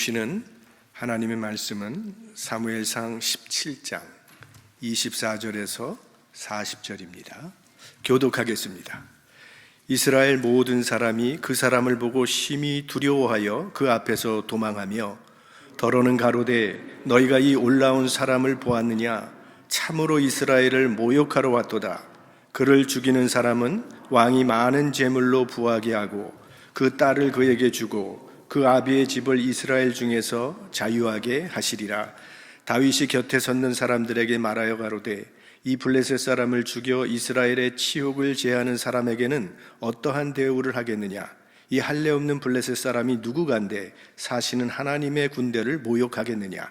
주시는 하나님의 말씀은 사무엘상 17장 24절에서 40절입니다. 교독하겠습니다. 이스라엘 모든 사람이 그 사람을 보고 심히 두려워하여 그 앞에서 도망하며 더러는 가로되 너희가 이 올라온 사람을 보았느냐? 참으로 이스라엘을 모욕하러 왔도다. 그를 죽이는 사람은 왕이 많은 재물로 부하게 하고 그 딸을 그에게 주고 그 아비의 집을 이스라엘 중에서 자유하게 하시리라. 다윗이 곁에 섰는 사람들에게 말하여 가로되 이 블레셋 사람을 죽여 이스라엘의 치욕을 제하는 사람에게는 어떠한 대우를 하겠느냐? 이 할례 없는 블레셋 사람이 누구간데 사시는 하나님의 군대를 모욕하겠느냐?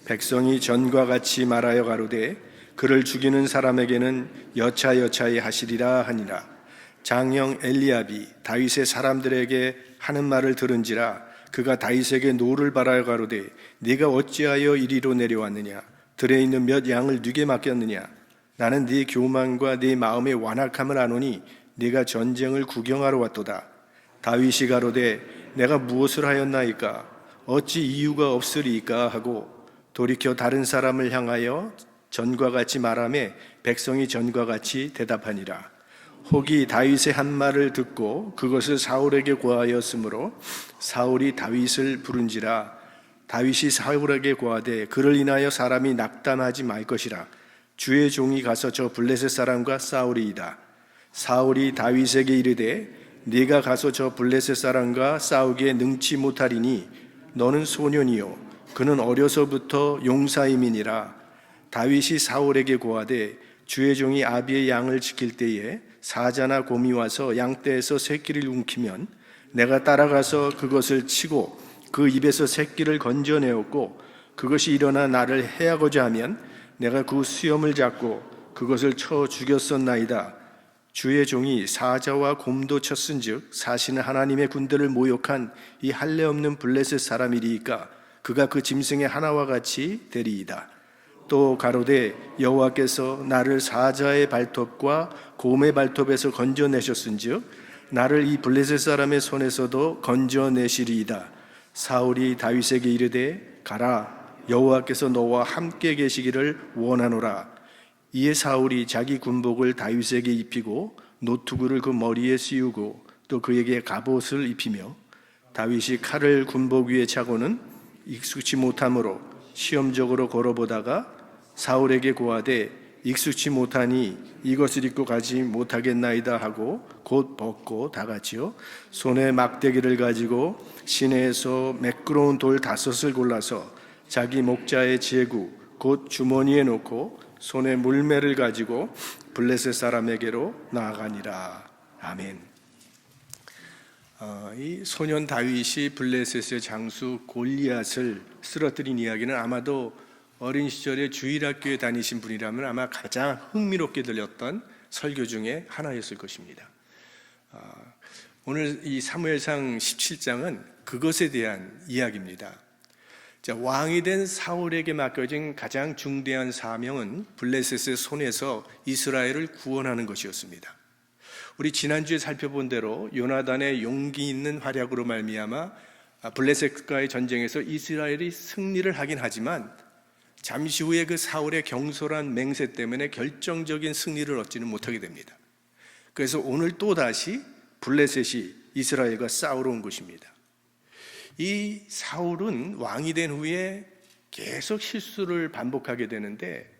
백성이 전과 같이 말하여 가로되 그를 죽이는 사람에게는 여차여차히 하시리라 하니라. 장형 엘리압이 다윗의 사람들에게 하는 말을 들은지라 그가 다윗에게 노를 바라여 가로되 네가 어찌하여 이리로 내려왔느냐? 들에 있는 몇 양을 네게 맡겼느냐? 나는 네 교만과 네 마음의 완악함을 아노니 네가 전쟁을 구경하러 왔도다. 다윗이 가로되 내가 무엇을 하였나이까? 어찌 이유가 없으리이까? 하고 돌이켜 다른 사람을 향하여 전과 같이 말하며 백성이 전과 같이 대답하니라. 혹이 다윗의 한 말을 듣고 그것을 사울에게 고하였으므로 사울이 다윗을 부른지라. 다윗이 사울에게 고하되 그를 인하여 사람이 낙담하지 말 것이라. 주의 종이 가서 저 블레셋 사람과 싸우리이다. 사울이 다윗에게 이르되 네가 가서 저 블레셋 사람과 싸우기에 능치 못하리니 너는 소년이요 그는 어려서부터 용사임이니라. 다윗이 사울에게 고하되 주의 종이 아비의 양을 지킬 때에 사자나 곰이 와서 양떼에서 새끼를 움키면 내가 따라가서 그것을 치고 그 입에서 새끼를 건져내었고 그것이 일어나 나를 해하고자 하면 내가 그 수염을 잡고 그것을 쳐 죽였었나이다. 주의 종이 사자와 곰도 쳤은즉 사시는 하나님의 군대를 모욕한 이 할례 없는 블레셋 사람이리이까 그가 그 짐승의 하나와 같이 되리이다. 또 가로되 여호와께서 나를 사자의 발톱과 곰의 발톱에서 건져내셨은즉 나를 이 블레셋 사람의 손에서도 건져내시리이다. 사울이 다윗에게 이르되 가라 여호와께서 너와 함께 계시기를 원하노라. 이에 사울이 자기 군복을 다윗에게 입히고 노투구를 그 머리에 씌우고 또 그에게 갑옷을 입히며 다윗이 칼을 군복 위에 차고는 익숙치 못함으로 시험적으로 걸어보다가 사울에게 고하되 익숙치 못하니 이것을 입고 가지 못하겠나이다 하고 곧 벗고 다같이요 손에 막대기를 가지고 시내에서 매끄러운 돌 5을 골라서 자기 목자의 제구 곧 주머니에 놓고 손에 물매를 가지고 블레셋 사람에게로 나아가니라. 아멘. 이 소년 다윗이 블레셋의 장수 골리앗을 쓰러뜨린 이야기는 아마도 어린 시절에 주일학교에 다니신 분이라면 아마 가장 흥미롭게 들렸던 설교 중에 하나였을 것입니다. 오늘 이 사무엘상 17장은 그것에 대한 이야기입니다. 왕이 된 사울에게 맡겨진 가장 중대한 사명은 블레셋의 손에서 이스라엘을 구원하는 것이었습니다. 우리 지난주에 살펴본 대로 요나단의 용기 있는 활약으로 말미암아 블레셋과의 전쟁에서 이스라엘이 승리를 하긴 하지만 잠시 후에 그 사울의 경솔한 맹세 때문에 결정적인 승리를 얻지는 못하게 됩니다. 그래서 오늘 또다시 블레셋이 이스라엘과 싸우러 온 것입니다. 이 사울은 왕이 된 후에 계속 실수를 반복하게 되는데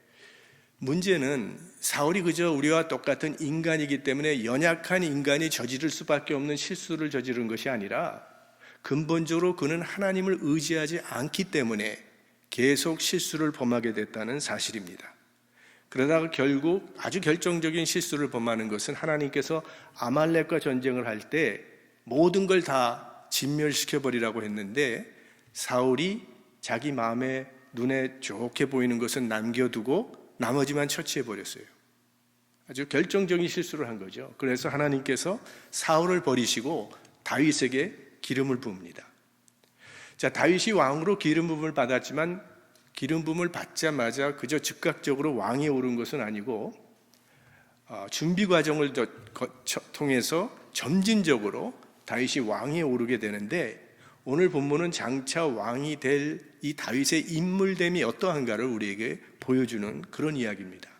문제는 사울이 그저 우리와 똑같은 인간이기 때문에 연약한 인간이 저지를 수밖에 없는 실수를 저지른 것이 아니라 근본적으로 그는 하나님을 의지하지 않기 때문에 계속 실수를 범하게 됐다는 사실입니다. 그러다가 결국 아주 결정적인 실수를 범하는 것은 하나님께서 아말렉과 전쟁을 할 때 모든 걸 다 진멸시켜버리라고 했는데 사울이 자기 마음에 눈에 좋게 보이는 것은 남겨두고 나머지만 처치해버렸어요. 아주 결정적인 실수를 한 거죠. 그래서 하나님께서 사울을 버리시고 다윗에게 기름을 부읍니다. 자, 다윗이 왕으로 기름 부음을 받았지만 기름 부음을 받자마자 그저 즉각적으로 왕에 오른 것은 아니고 준비 과정을 통해서 점진적으로 다윗이 왕에 오르게 되는데 오늘 본문은 장차 왕이 될 이 다윗의 인물됨이 어떠한가를 우리에게 보여주는 그런 이야기입니다.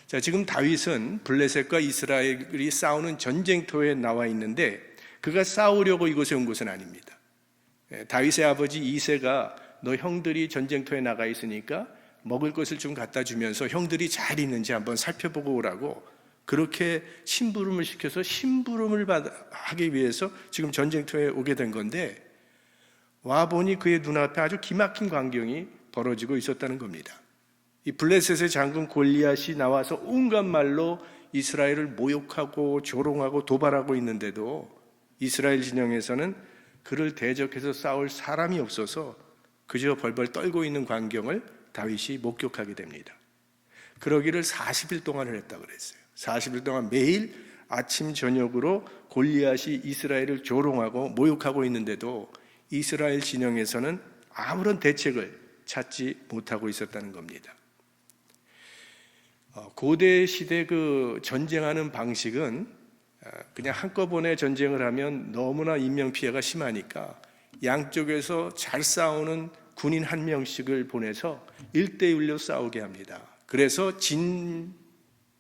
자, 지금 다윗은 블레셋과 이스라엘이 싸우는 전쟁터에 나와 있는데 그가 싸우려고 이곳에 온 것은 아닙니다. 다윗의 아버지 이새가 너 형들이 전쟁터에 나가 있으니까 먹을 것을 좀 갖다 주면서 형들이 잘 있는지 한번 살펴보고 오라고 그렇게 심부름을 시켜서 심부름을 하기 위해서 지금 전쟁터에 오게 된 건데 와보니 그의 눈앞에 아주 기막힌 광경이 벌어지고 있었다는 겁니다. 이 블레셋의 장군 골리앗이 나와서 온갖 말로 이스라엘을 모욕하고 조롱하고 도발하고 있는데도 이스라엘 진영에서는 그를 대적해서 싸울 사람이 없어서 그저 벌벌 떨고 있는 광경을 다윗이 목격하게 됩니다. 그러기를 40일 동안을 했다고 그랬어요. 40일 동안 매일 아침 저녁으로 골리앗이 이스라엘을 조롱하고 모욕하고 있는데도 이스라엘 진영에서는 아무런 대책을 찾지 못하고 있었다는 겁니다. 고대 시대 그 전쟁하는 방식은 그냥 한꺼번에 전쟁을 하면 너무나 인명피해가 심하니까 양쪽에서 잘 싸우는 군인 한 명씩을 보내서 1대1로 싸우게 합니다. 그래서 진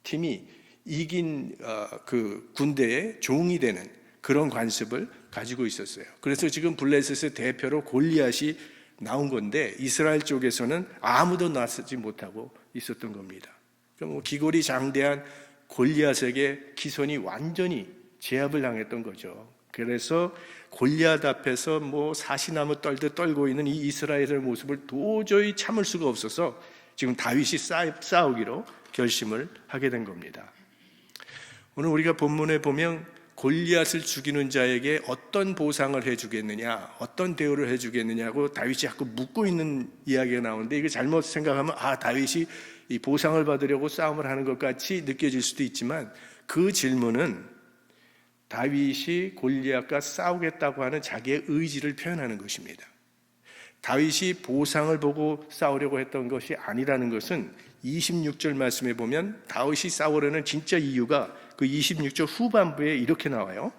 팀이 이긴 그 군대의 종이 되는 그런 관습을 가지고 있었어요. 그래서 지금 블레셋의 대표로 골리앗이 나온 건데 이스라엘 쪽에서는 아무도 나서지 못하고 있었던 겁니다. 그러니까 기골이 장대한 골리앗에게 기손이 완전히 제압을 당했던 거죠. 그래서 골리앗 앞에서 사시나무 떨듯 떨고 있는 이 이스라엘의 모습을 도저히 참을 수가 없어서 지금 다윗이 싸우기로 결심을 하게 된 겁니다. 오늘 우리가 본문에 보면 골리앗을 죽이는 자에게 어떤 보상을 해주겠느냐, 어떤 대우를 해주겠느냐고 다윗이 자꾸 묻고 있는 이야기가 나오는데 이거 잘못 생각하면 다윗이 이 보상을 받으려고 싸움을 하는 것 같이 느껴질 수도 있지만 그 질문은 다윗이 골리앗과 싸우겠다고 하는 자기의 의지를 표현하는 것입니다. 다윗이 보상을 보고 싸우려고 했던 것이 아니라는 것은 26절 말씀에 보면 다윗이 싸우려는 진짜 이유가 그 26절 후반부에 이렇게 나와요.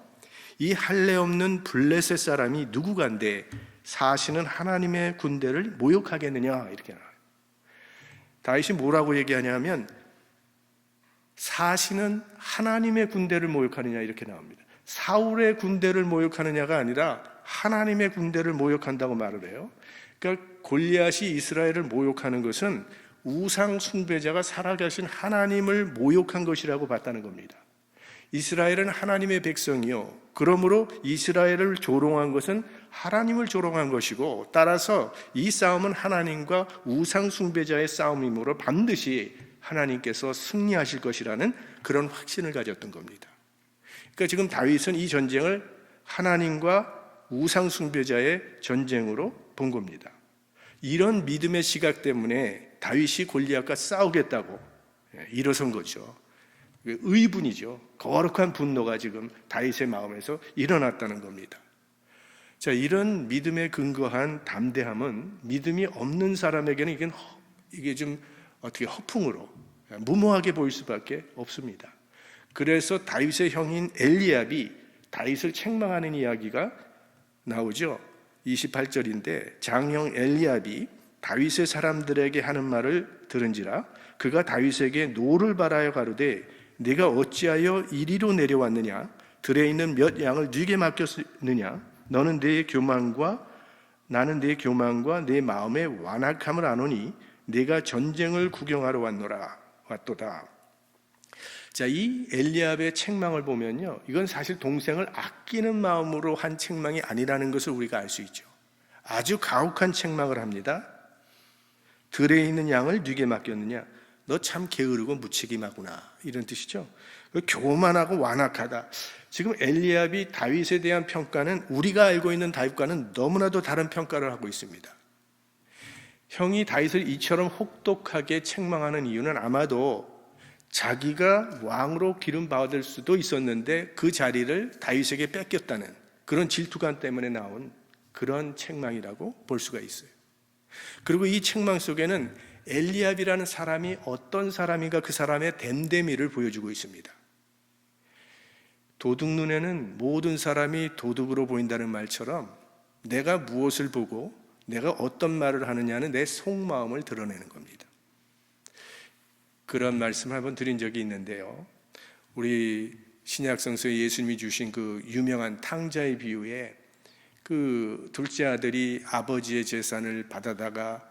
이 할례 없는 블레셋 사람이 누구간데 사시는 하나님의 군대를 모욕하겠느냐 이렇게 나와요. 다윗이 뭐라고 얘기하냐면 사시는 하나님의 군대를 모욕하느냐 이렇게 나옵니다. 사울의 군대를 모욕하느냐가 아니라 하나님의 군대를 모욕한다고 말을 해요. 그러니까 골리앗이 이스라엘을 모욕하는 것은 우상 숭배자가 살아계신 하나님을 모욕한 것이라고 봤다는 겁니다. 이스라엘은 하나님의 백성이요, 그러므로 이스라엘을 조롱한 것은 하나님을 조롱한 것이고 따라서 이 싸움은 하나님과 우상 숭배자의 싸움이므로 반드시 하나님께서 승리하실 것이라는 그런 확신을 가졌던 겁니다. 그러니까 지금 다윗은 이 전쟁을 하나님과 우상 숭배자의 전쟁으로 본 겁니다. 이런 믿음의 시각 때문에 다윗이 골리앗과 싸우겠다고 일어선 거죠. 의분이죠. 거룩한 분노가 지금 다윗의 마음에서 일어났다는 겁니다. 자, 이런 믿음에 근거한 담대함은 믿음이 없는 사람에게는 이게 좀 어떻게 허풍으로 무모하게 보일 수밖에 없습니다. 그래서 다윗의 형인 엘리압이 다윗을 책망하는 이야기가 나오죠. 28절인데 장형 엘리압이 다윗의 사람들에게 하는 말을 들은지라 그가 다윗에게 노를 바라여 가로되 네가 어찌하여 이리로 내려왔느냐 들에 있는 몇 양을 네게 맡겼느냐 너는 내 교만과 나는 내 교만과 내 마음의 완악함을 아노니 네가 전쟁을 구경하러 왔도다. 자, 이 엘리압의 책망을 보면요, 이건 사실 동생을 아끼는 마음으로 한 책망이 아니라는 것을 우리가 알 수 있죠. 아주 가혹한 책망을 합니다. 들에 있는 양을 네게 맡겼느냐? 너 참 게으르고 무책임하구나, 이런 뜻이죠. 교만하고 완악하다. 지금 엘리압이 다윗에 대한 평가는 우리가 알고 있는 다윗과는 너무나도 다른 평가를 하고 있습니다. 형이 다윗을 이처럼 혹독하게 책망하는 이유는 아마도 자기가 왕으로 기름 받을 수도 있었는데 그 자리를 다윗에게 뺏겼다는 그런 질투감 때문에 나온 그런 책망이라고 볼 수가 있어요. 그리고 이 책망 속에는 엘리압이라는 사람이 어떤 사람인가 그 사람의 됨됨이를 보여주고 있습니다. 도둑 눈에는 모든 사람이 도둑으로 보인다는 말처럼 내가 무엇을 보고 내가 어떤 말을 하느냐는 내 속마음을 드러내는 겁니다. 그런 말씀을 한번 드린 적이 있는데요. 우리 신약 성서에 예수님이 주신 그 유명한 탕자의 비유에 그 둘째 아들이 아버지의 재산을 받아다가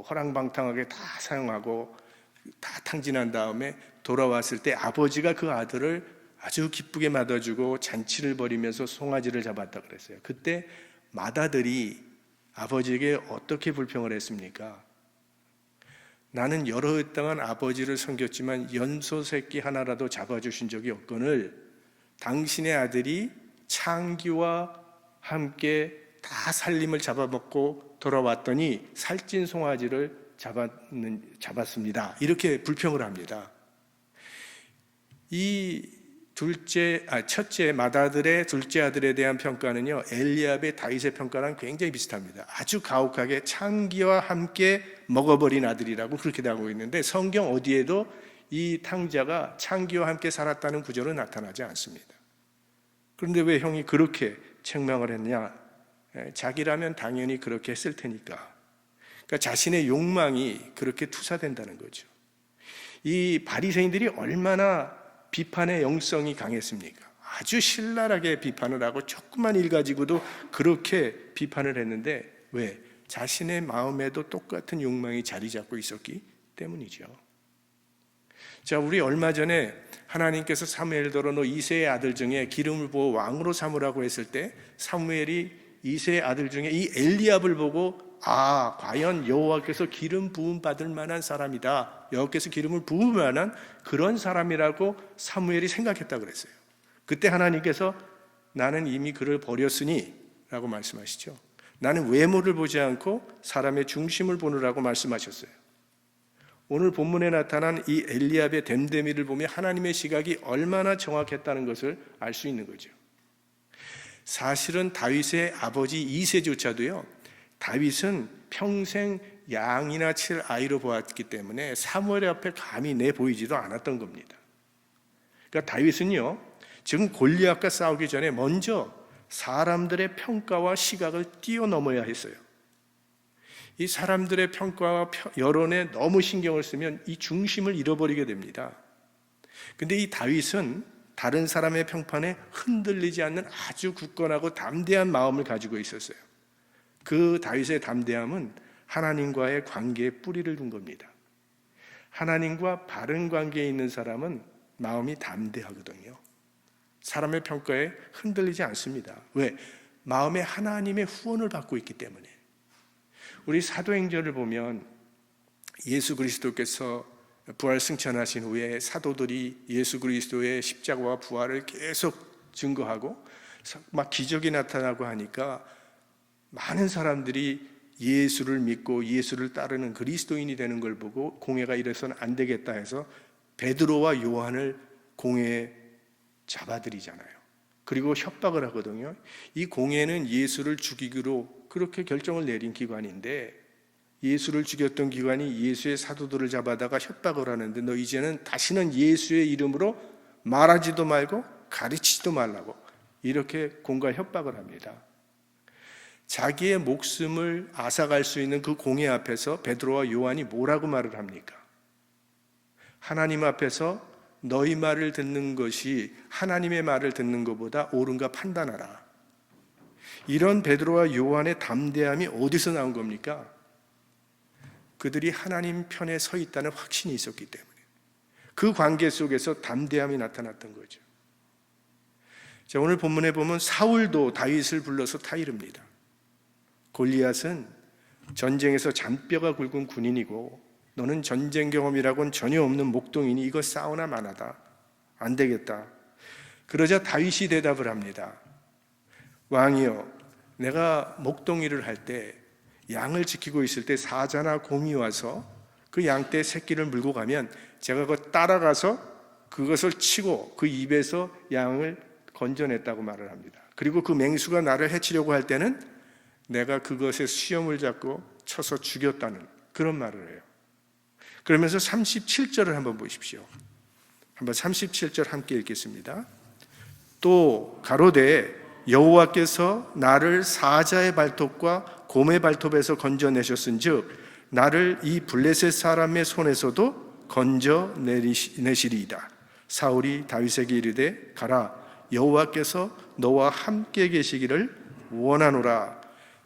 허랑방탕하게 다 사용하고 다 탕진한 다음에 돌아왔을 때 아버지가 그 아들을 아주 기쁘게 맞아주고 잔치를 벌이면서 송아지를 잡았다 그랬어요. 그때 맏아들이 아버지에게 어떻게 불평을 했습니까? 나는 여러 해 동안 아버지를 섬겼지만 연소 새끼 하나라도 잡아주신 적이 없거늘 당신의 아들이 창기와 함께 다 살림을 잡아먹고 돌아왔더니 살찐 송아지를 잡았습니다. 이렇게 불평을 합니다. 이 첫째 맏아들의 둘째 아들에 대한 평가는요, 엘리압의 다윗의 평가랑 굉장히 비슷합니다. 아주 가혹하게 창기와 함께 먹어버린 아들이라고 그렇게 나오고 있는데 성경 어디에도 이 탕자가 창기와 함께 살았다는 구절은 나타나지 않습니다. 그런데 왜 형이 그렇게 책망을 했냐? 자기라면 당연히 그렇게 했을 테니까. 그러니까 자신의 욕망이 그렇게 투사된다는 거죠. 이 바리새인들이 얼마나 비판의 영성이 강했습니까? 아주 신랄하게 비판을 하고 조그만 일 가지고도 그렇게 비판을 했는데 왜? 자신의 마음에도 똑같은 욕망이 자리 잡고 있었기 때문이죠. 자, 우리 얼마 전에 하나님께서 사무엘더러 너 이새의 아들 중에 기름을 부어 왕으로 삼으라고 했을 때 사무엘이 이새의 아들 중에 이 엘리압을 보고 과연 여호와께서 기름 부음 받을 만한 사람이다. 여호와께서 기름을 부을 만한 그런 사람이라고 사무엘이 생각했다 그랬어요. 그때 하나님께서 나는 이미 그를 버렸으니 라고 말씀하시죠. 나는 외모를 보지 않고 사람의 중심을 보느라고 말씀하셨어요. 오늘 본문에 나타난 이 엘리압의 됨됨이를 보면 하나님의 시각이 얼마나 정확했다는 것을 알 수 있는 거죠. 사실은 다윗의 아버지 이새조차도요, 다윗은 평생 양이나 칠 아이로 보았기 때문에 사무엘 앞에 감히 내보이지도 않았던 겁니다. 그러니까 다윗은요, 지금 골리앗과 싸우기 전에 먼저 사람들의 평가와 시각을 뛰어넘어야 했어요. 이 사람들의 평가와 여론에 너무 신경을 쓰면 이 중심을 잃어버리게 됩니다. 근데 이 다윗은 다른 사람의 평판에 흔들리지 않는 아주 굳건하고 담대한 마음을 가지고 있었어요. 그 다윗의 담대함은 하나님과의 관계에 뿌리를 둔 겁니다. 하나님과 바른 관계에 있는 사람은 마음이 담대하거든요. 사람의 평가에 흔들리지 않습니다. 왜? 마음에 하나님의 후원을 받고 있기 때문에. 우리 사도행전을 보면 예수 그리스도께서 부활 승천하신 후에 사도들이 예수 그리스도의 십자가와 부활을 계속 증거하고 막 기적이 나타나고 하니까 많은 사람들이 예수를 믿고 예수를 따르는 그리스도인이 되는 걸 보고 공회가 이래서는 안 되겠다 해서 베드로와 요한을 공회에 잡아들이잖아요. 그리고 협박을 하거든요. 이 공회는 예수를 죽이기로 그렇게 결정을 내린 기관인데 예수를 죽였던 기관이 예수의 사도들을 잡아다가 협박을 하는데 너 이제는 다시는 예수의 이름으로 말하지도 말고 가르치지도 말라고 이렇게 공과 협박을 합니다. 자기의 목숨을 앗아갈 수 있는 그 공회 앞에서 베드로와 요한이 뭐라고 말을 합니까? 하나님 앞에서 너희 말을 듣는 것이 하나님의 말을 듣는 것보다 옳은가 판단하라. 이런 베드로와 요한의 담대함이 어디서 나온 겁니까? 그들이 하나님 편에 서 있다는 확신이 있었기 때문에 그 관계 속에서 담대함이 나타났던 거죠. 자, 오늘 본문에 보면 사울도 다윗을 불러서 타이릅니다. 골리앗은 전쟁에서 잔뼈가 굵은 군인이고 너는 전쟁 경험이라고는 전혀 없는 목동이니 이거 싸우나 마나다. 안 되겠다. 그러자 다윗이 대답을 합니다. 왕이여, 내가 목동이를 할 때 양을 지키고 있을 때 사자나 곰이 와서 그 양떼 새끼를 물고 가면 제가 그거 따라가서 그것을 치고 그 입에서 양을 건져냈다고 말을 합니다. 그리고 그 맹수가 나를 해치려고 할 때는 내가 그것에 수염을 잡고 쳐서 죽였다는 그런 말을 해요. 그러면서 37절을 한번 보십시오. 한번 37절 함께 읽겠습니다. 또 가로되 여호와께서 나를 사자의 발톱과 곰의 발톱에서 건져내셨은즉 나를 이 블레셋 사람의 손에서도 건져내시리이다. 사울이 다윗에게 이르되 가라, 여호와께서 너와 함께 계시기를 원하노라.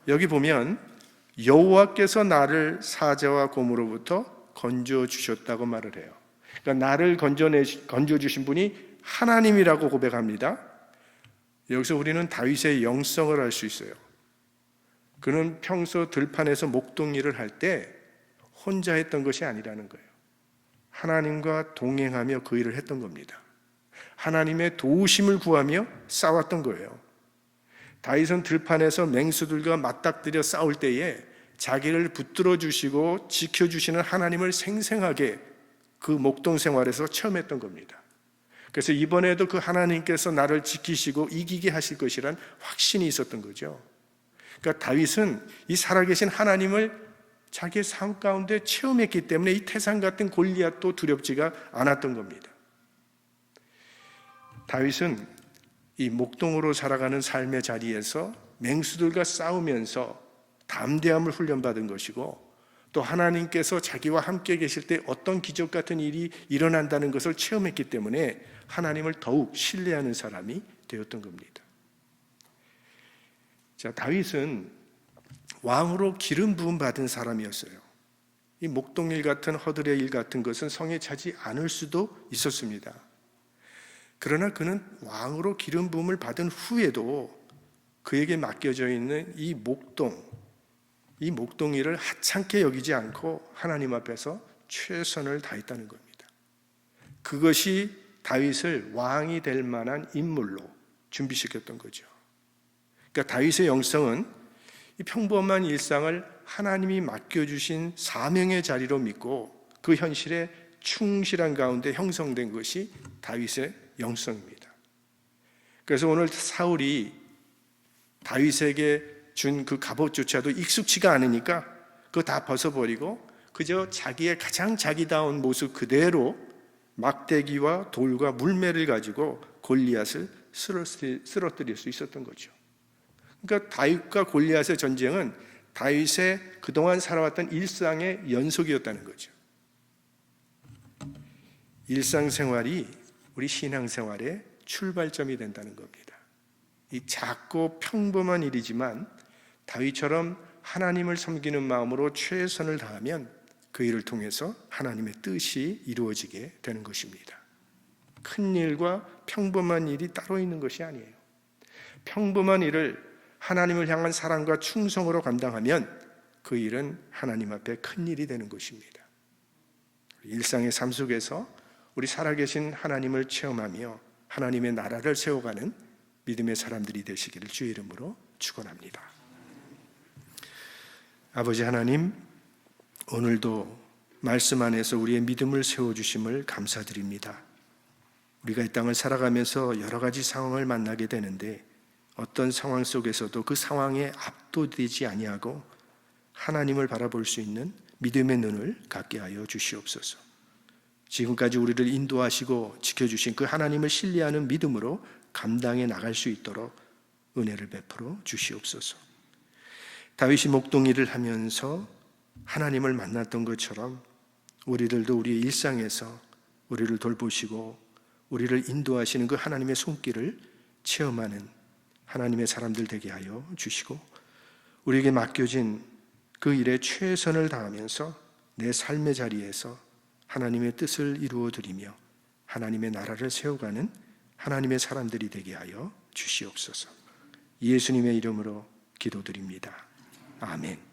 여기 보면 여호와께서 나를 사자와 곰으로부터 건져 주셨다고 말을 해요. 그러니까 나를 건져 주신 분이 하나님이라고 고백합니다. 여기서 우리는 다윗의 영성을 알 수 있어요. 그는 평소 들판에서 목동일을 할 때 혼자 했던 것이 아니라는 거예요. 하나님과 동행하며 그 일을 했던 겁니다. 하나님의 도우심을 구하며 싸웠던 거예요. 다윗은 들판에서 맹수들과 맞닥뜨려 싸울 때에 자기를 붙들어 주시고 지켜주시는 하나님을 생생하게 그 목동 생활에서 체험했던 겁니다. 그래서 이번에도 그 하나님께서 나를 지키시고 이기게 하실 것이란 확신이 있었던 거죠. 그러니까 다윗은 이 살아계신 하나님을 자기의 삶 가운데 체험했기 때문에 이 태산 같은 골리앗도 두렵지가 않았던 겁니다. 다윗은 이 목동으로 살아가는 삶의 자리에서 맹수들과 싸우면서 담대함을 훈련받은 것이고, 또 하나님께서 자기와 함께 계실 때 어떤 기적 같은 일이 일어난다는 것을 체험했기 때문에 하나님을 더욱 신뢰하는 사람이 되었던 겁니다. 자, 다윗은 왕으로 기름 부음 받은 사람이었어요. 이 목동일 같은 허들의 일 같은 것은 성에 차지 않을 수도 있었습니다. 그러나 그는 왕으로 기름 부음을 받은 후에도 그에게 맡겨져 있는 이 목동일을 하찮게 여기지 않고 하나님 앞에서 최선을 다했다는 겁니다. 그것이 다윗을 왕이 될 만한 인물로 준비시켰던 거죠. 그러니까 다윗의 영성은 이 평범한 일상을 하나님이 맡겨주신 사명의 자리로 믿고 그 현실에 충실한 가운데 형성된 것이 다윗의 영성입니다. 그래서 오늘 사울이 다윗에게 준 그 갑옷조차도 익숙치가 않으니까 그거 다 벗어버리고 그저 자기의 가장 자기다운 모습 그대로 막대기와 돌과 물매를 가지고 골리앗을 쓰러뜨릴 수 있었던 거죠. 그러니까 다윗과 골리앗의 전쟁은 다윗의 그동안 살아왔던 일상의 연속이었다는 거죠. 일상생활이 우리 신앙생활의 출발점이 된다는 겁니다. 이 작고 평범한 일이지만 다윗처럼 하나님을 섬기는 마음으로 최선을 다하면 그 일을 통해서 하나님의 뜻이 이루어지게 되는 것입니다. 큰 일과 평범한 일이 따로 있는 것이 아니에요. 평범한 일을 하나님을 향한 사랑과 충성으로 감당하면 그 일은 하나님 앞에 큰 일이 되는 것입니다. 일상의 삶 속에서 우리 살아계신 하나님을 체험하며 하나님의 나라를 세워가는 믿음의 사람들이 되시기를 주의 이름으로 축원합니다. 아버지 하나님, 오늘도 말씀 안에서 우리의 믿음을 세워주심을 감사드립니다. 우리가 이 땅을 살아가면서 여러 가지 상황을 만나게 되는데 어떤 상황 속에서도 그 상황에 압도되지 아니하고 하나님을 바라볼 수 있는 믿음의 눈을 갖게 하여 주시옵소서. 지금까지 우리를 인도하시고 지켜주신 그 하나님을 신뢰하는 믿음으로 감당해 나갈 수 있도록 은혜를 베풀어 주시옵소서. 다윗이 목동일을 하면서 하나님을 만났던 것처럼 우리들도 우리의 일상에서 우리를 돌보시고 우리를 인도하시는 그 하나님의 손길을 체험하는 하나님의 사람들 되게 하여 주시고, 우리에게 맡겨진 그 일에 최선을 다하면서 내 삶의 자리에서 하나님의 뜻을 이루어 드리며 하나님의 나라를 세워가는 하나님의 사람들이 되게 하여 주시옵소서. 예수님의 이름으로 기도드립니다. 아멘.